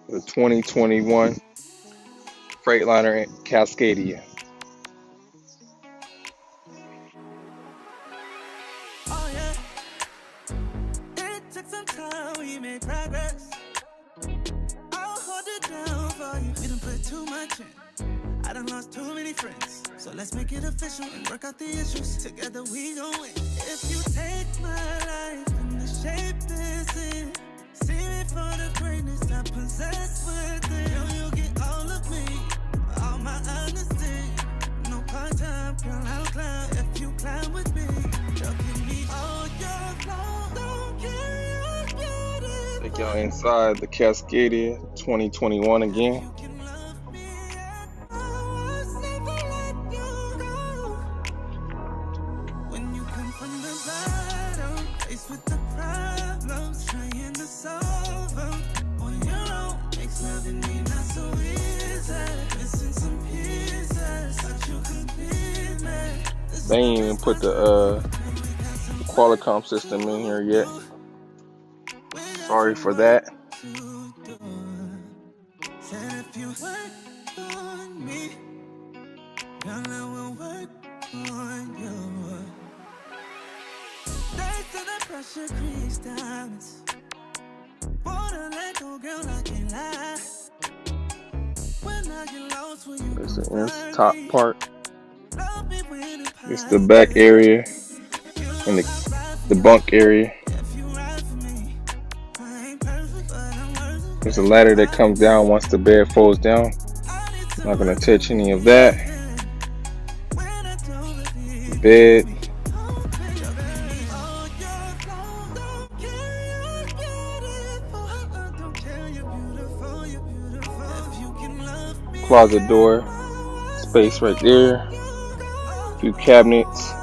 The 2021 Freightliner Cascadia. Oh yeah, it took some time, we made progress. I'll hold it down for you. We done put too much in. I done lost too many friends. So let's make it official and work out the issues. Together we gon' win. If you take my life and the shape this in, see me for the greatness I possess within. You'll get all of me, all my honesty. No part-time, girl, I'll climb. If you climb with me, you'll give me all your flaws. Don't carry your beauty. Take y'all inside the Cascadia 2021 again. You can love me and I was never let you go. When you come from the bottom, faced with the problems, trying to solve them on your own, makes loving me not so easy. Missing some pieces, but you complete me. They ain't even put the Qualcomm system in here yet. Sorry for that. Said if you work on me, girl, I will work on you. Days to the pressure crease diamonds. Wanna let go, girl, I can't lie. When I get lost, will you This is come the find top me? part. Love me when it It's the back area and the bunk area. if you ride for me. I ain't perfect, but I'm worth it. There's a ladder that comes down once the bed folds down. I need I'm to not gonna touch any of that. when I don't believe Bed. Closet door. Space right there. A few cabinets.